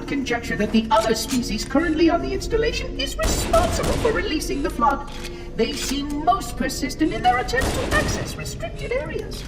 would conjecture that the other species currently on the installation is responsible for releasing the flood. They seem most persistent in their attempts to access restricted areas.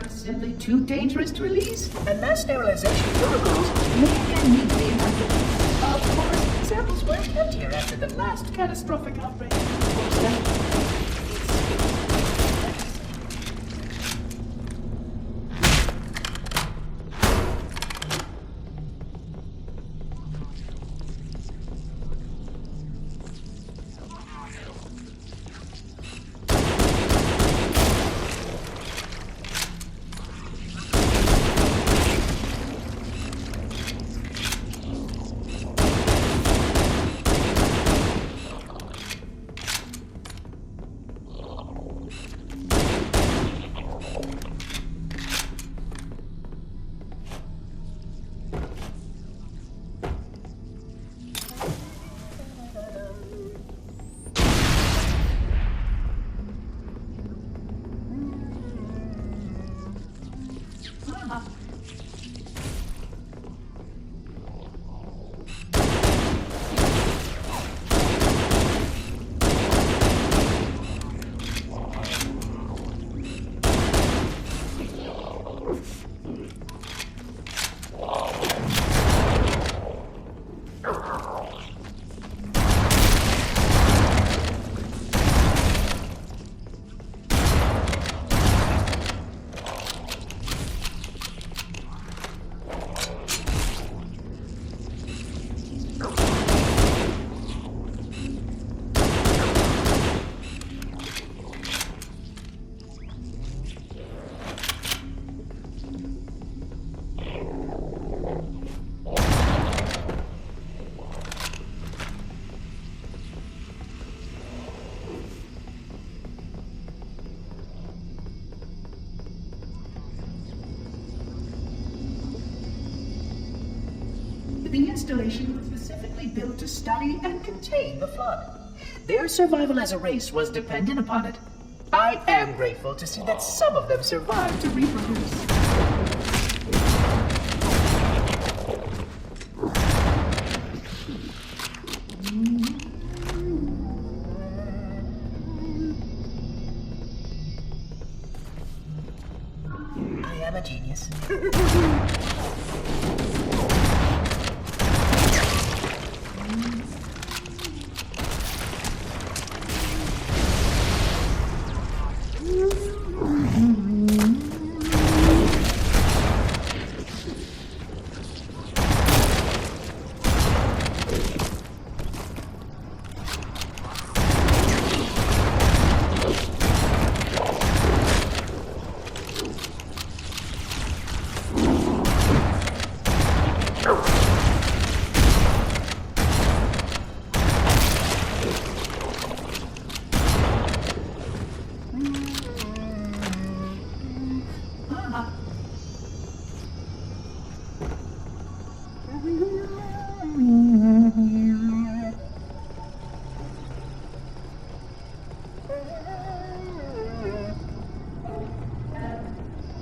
Simply too dangerous to release, and mass sterilization protocols may again need to be enacted. Of course, samples were kept here after the last catastrophic outbreak. installation was specifically built to study and contain the flood. Their survival as a race was dependent upon it. I am grateful to see that some of them survived to reproduce. I am a genius.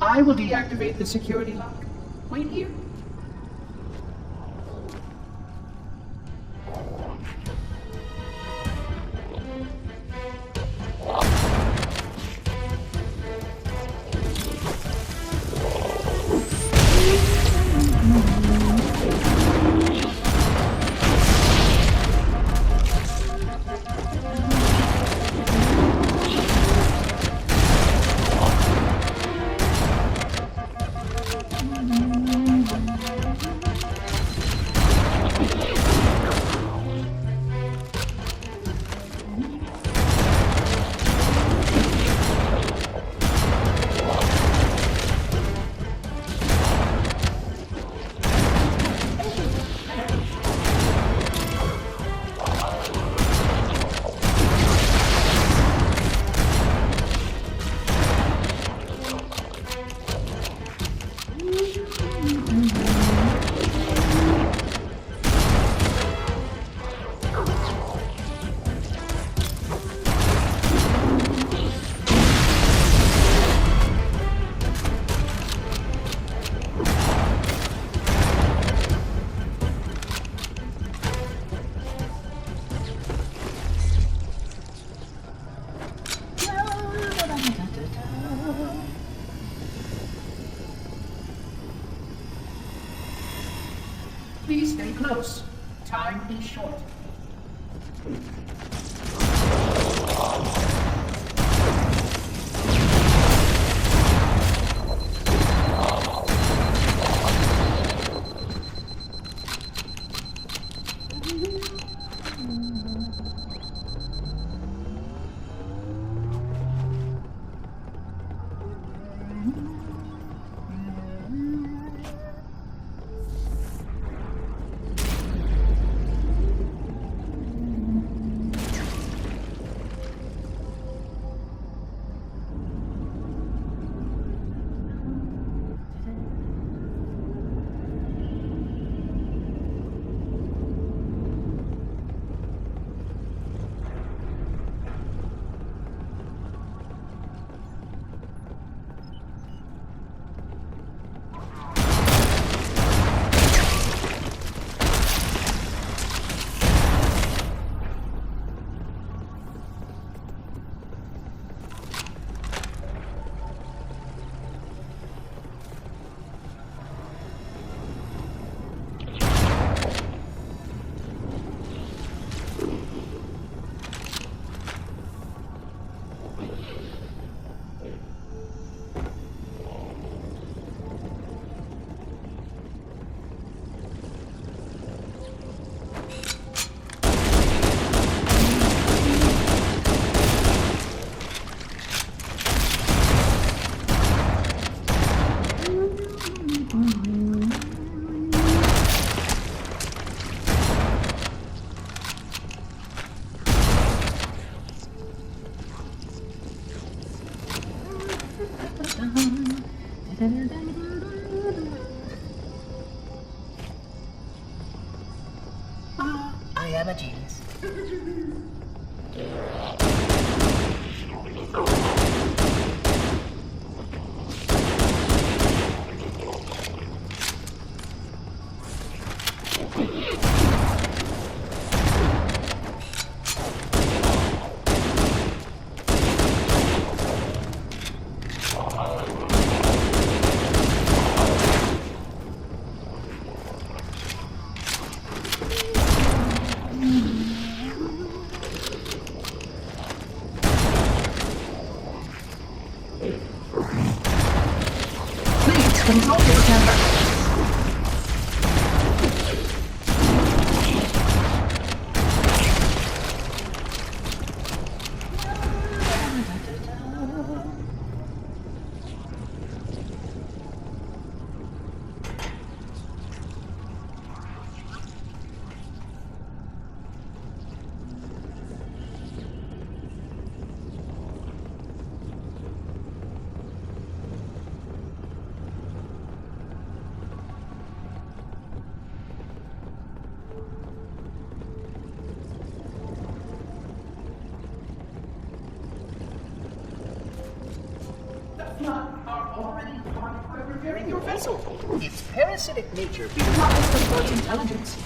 I will deactivate the security lock. Wait here. Please stay close. Time is short. genius. Please control your temper. Are already repairing your vessel. Its parasitic nature belies the flood's intelligence.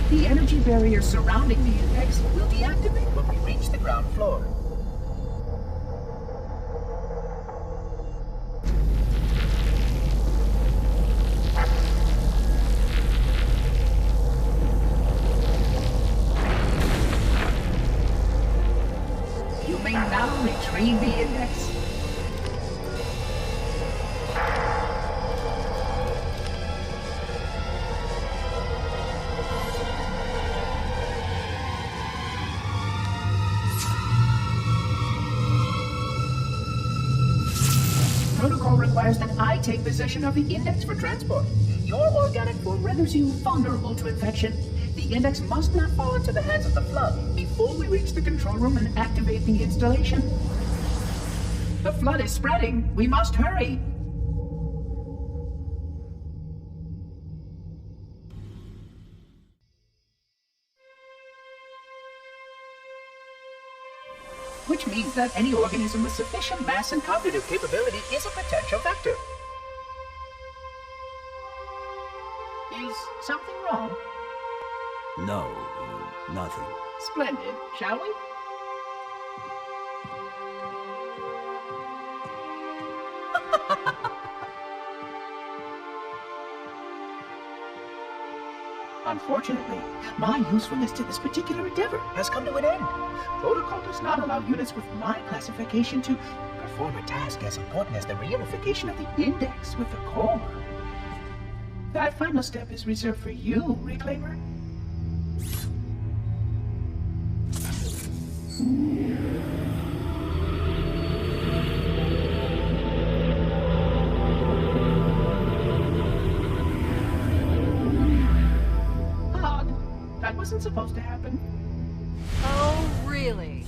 The energy barrier surrounding the index will deactivate when we reach the ground floor. You may now retrieve the index. Protocol requires that I take possession of the index for transport. Your organic form renders you vulnerable to infection. The index must not fall into the hands of the flood before we reach the control room and activate the installation. The flood is spreading. We must hurry. Which means that any organism with sufficient mass and cognitive capability is a potential vector. Is something wrong? No, nothing. Splendid, shall we? Unfortunately, my usefulness to this particular endeavor has come to an end. Protocol does not allow units with my classification to perform a task as important as the reunification of the index with the core. That final step is reserved for you, Reclaimer. That wasn't supposed to happen. Oh, really?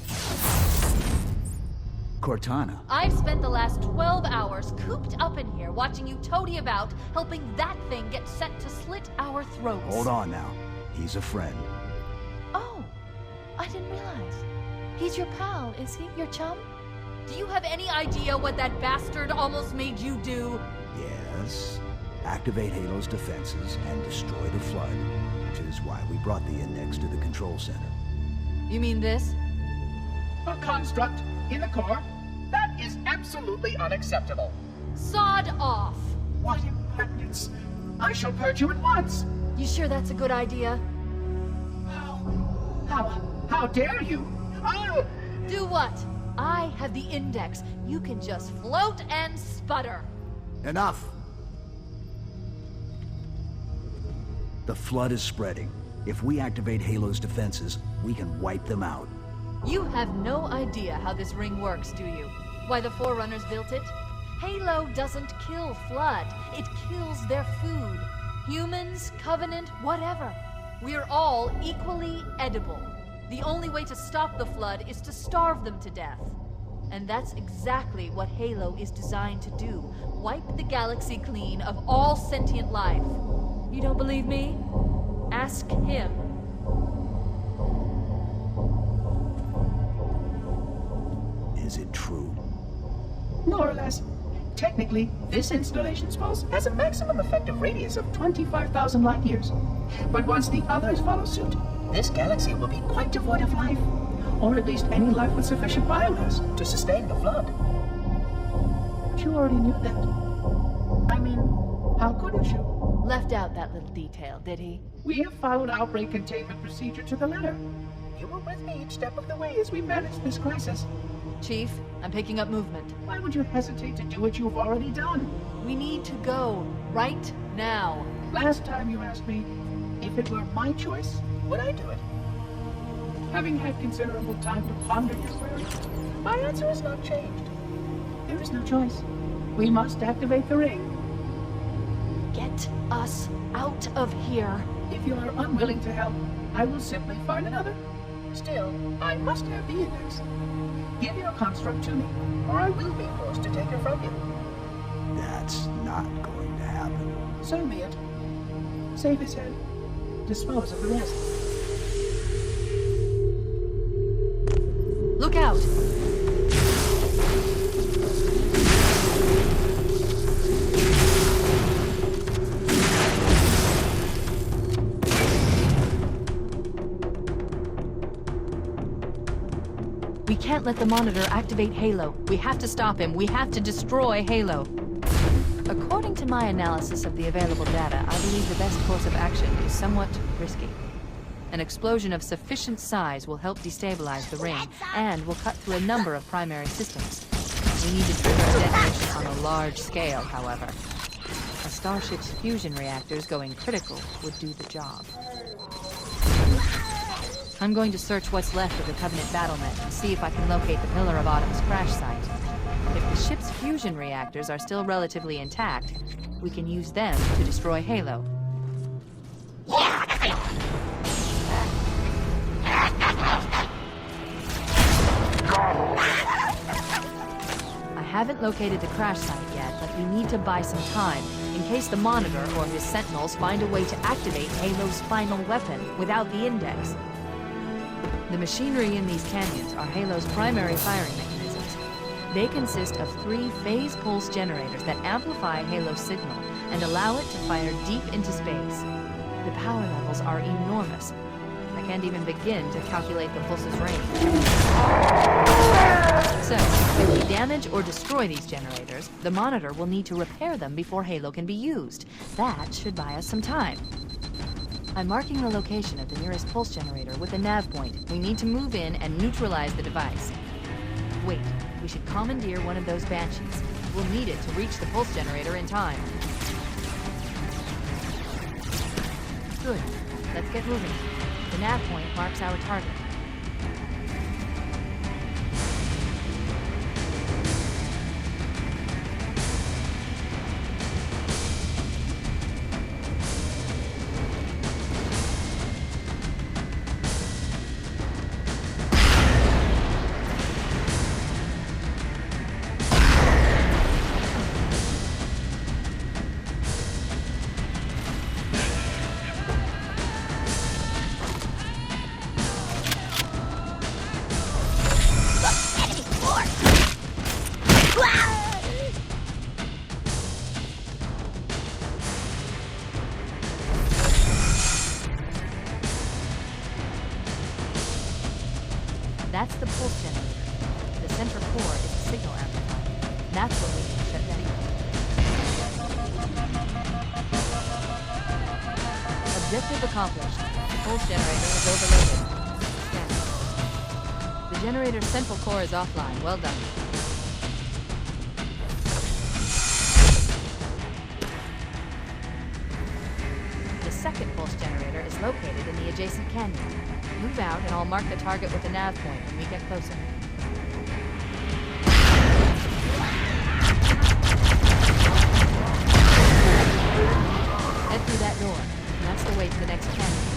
Cortana. I've spent the last 12 hours cooped up in here watching you toady about, helping that thing get set to slit our throats. Hold on now. He's a friend. Oh, I didn't realize. He's your pal, is he? Your chum? Do you have any idea what that bastard almost made you do? Yes. Activate Halo's defenses and destroy the Flood, which is why we brought the index to the control center. You mean this? A construct in the core? That is absolutely unacceptable. Sod off! What impertinence! I shall purge you at once! You sure that's a good idea? How dare you? Oh! Do what? I have the index. You can just float and sputter. Enough! The Flood is spreading. If we activate Halo's defenses, we can wipe them out. You have no idea how this ring works, do you? Why the Forerunners built it? Halo doesn't kill Flood. It kills their food. Humans, Covenant, whatever. We're all equally edible. The only way to stop the Flood is to starve them to death. And that's exactly what Halo is designed to do. Wipe the galaxy clean of all sentient life. You don't believe me? Ask him. Is it true? More or less. Technically, this installation's pulse has a maximum effective radius of 25,000 light years. But once the others follow suit, this galaxy will be quite devoid of life. Or at least any life with sufficient biomass to sustain the Flood. But you already knew that. I mean, how couldn't you? Left out that little detail, did he? We have followed outbreak containment procedure to the letter. You were with me each step of the way as we managed this crisis. Chief, I'm picking up movement. Why would you hesitate to do what you've already done? We need to go, right now. Last time you asked me, if it were my choice, would I do it? Having had considerable time to ponder your query, my answer has not changed. There is no choice. We must activate the ring. Get us out of here. If you are unwilling to help, I will simply find another. Still, I must have the index. Give your construct to me, or I will be forced to take it from you. That's not going to happen. So be it. Save his head. Dispose of the rest. Look out! We can't let the monitor activate Halo. We have to stop him. We have to destroy Halo. According to my analysis of the available data, I believe the best course of action is somewhat risky. An explosion of sufficient size will help destabilize the ring, and will cut through a number of primary systems. We need to trigger a detonation on a large scale, however. A starship's fusion reactors going critical would do the job. I'm going to search what's left of the Covenant battlement and see if I can locate the Pillar of Autumn's crash site. If the ship's fusion reactors are still relatively intact, we can use them to destroy Halo. I haven't located the crash site yet, but we need to buy some time in case the Monitor or his Sentinels find a way to activate Halo's final weapon without the index. The machinery in these canyons are Halo's primary firing mechanisms. They consist of 3 phase pulse generators that amplify Halo's signal and allow it to fire deep into space. The power levels are enormous. I can't even begin to calculate the pulse's range. So, if we damage damage or destroy these generators, the monitor will need to repair them before Halo can be used. That should buy us some time. I'm marking the location of the nearest pulse generator with a nav point. We need to move in and neutralize the device. Wait, we should commandeer one of those Banshees. We'll need it to reach the pulse generator in time. Good. Let's get moving. The nav point marks our target. That's the pulse generator. The center core is the signal amplifier. That's what we need to shut down. Objective accomplished. The pulse generator is overloaded. Scanning. The generator's central core is offline. Well done. The second pulse generator is located in the adjacent canyon. Move out and I'll mark the target with a nav point when we get closer. Head through that door. That's the way to the next canyon.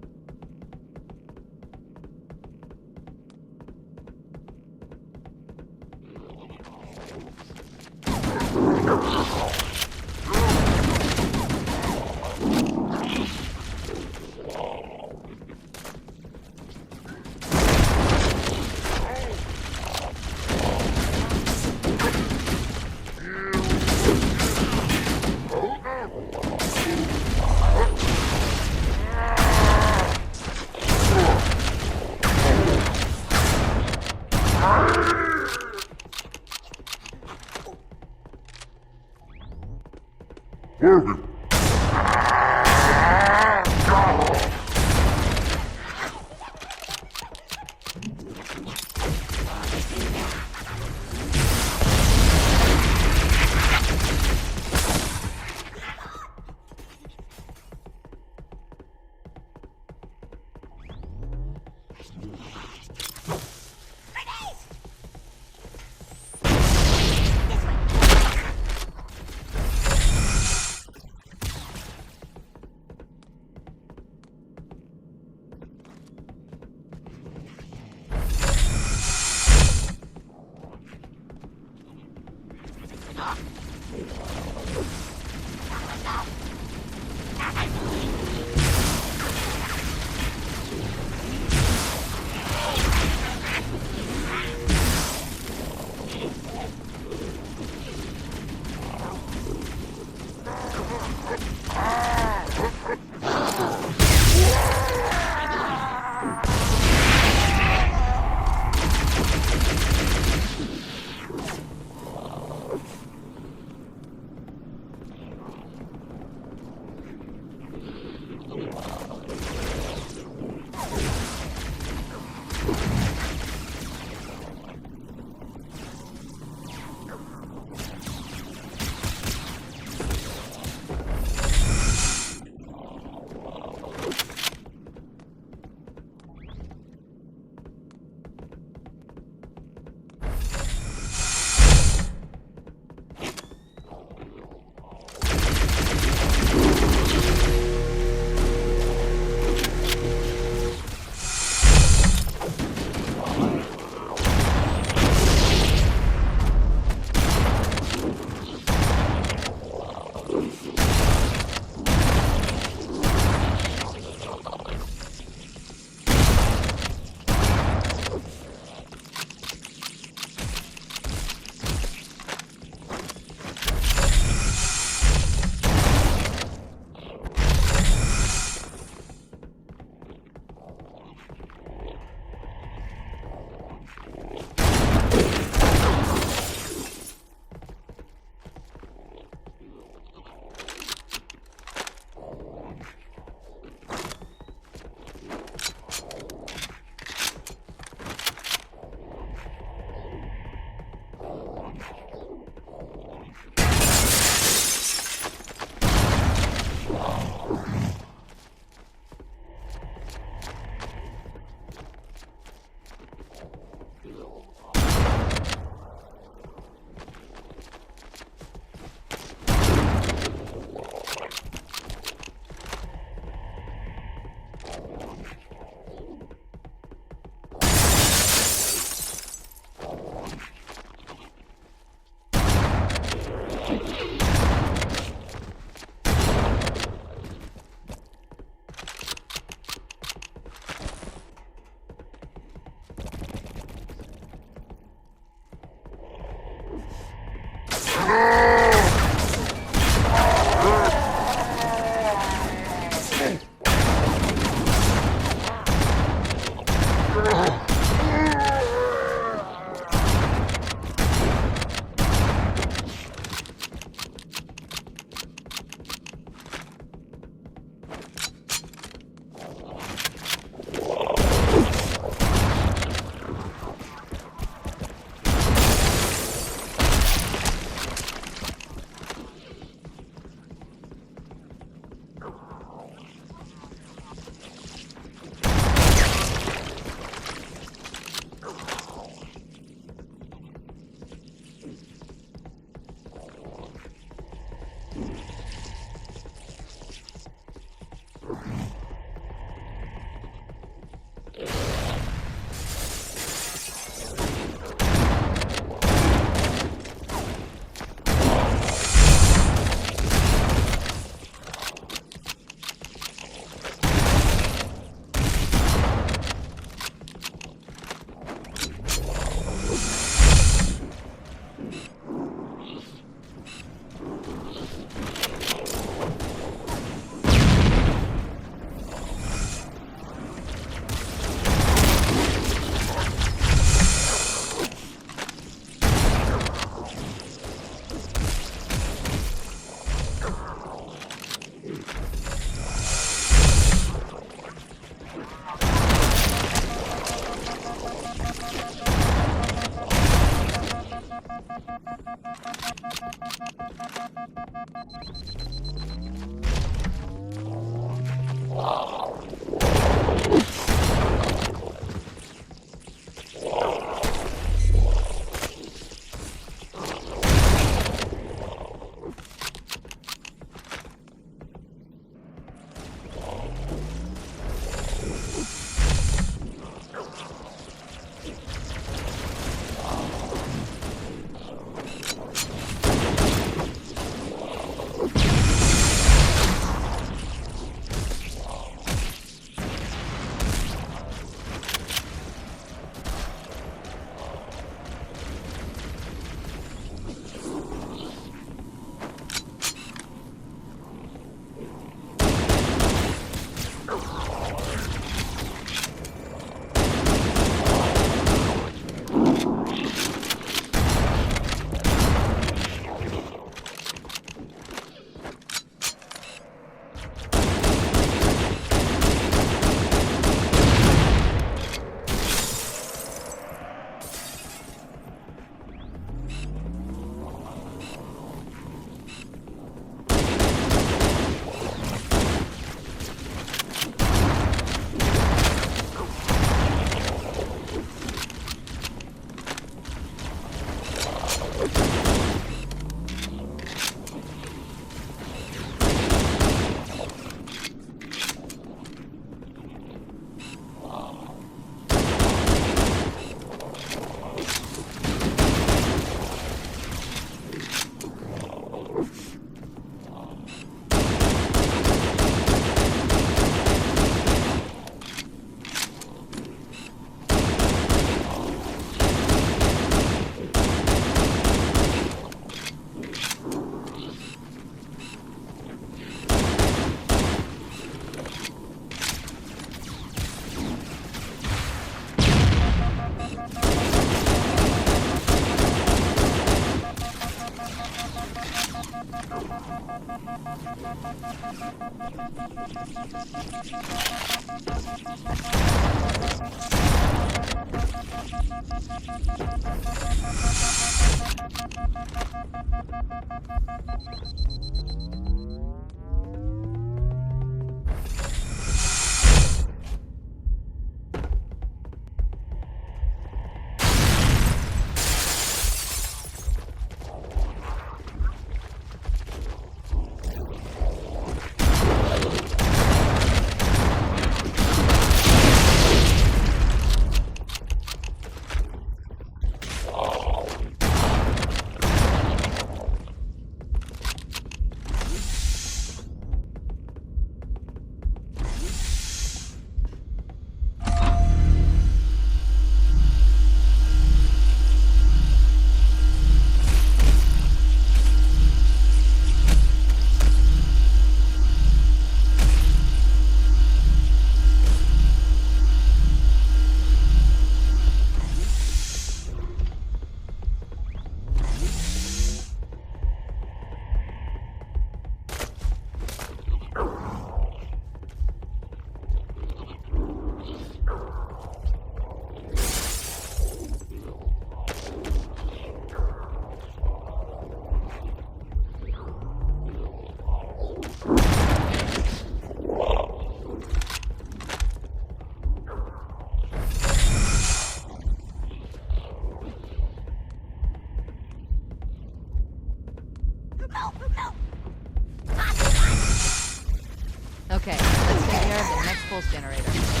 Okay, let's take care of the next pulse generator.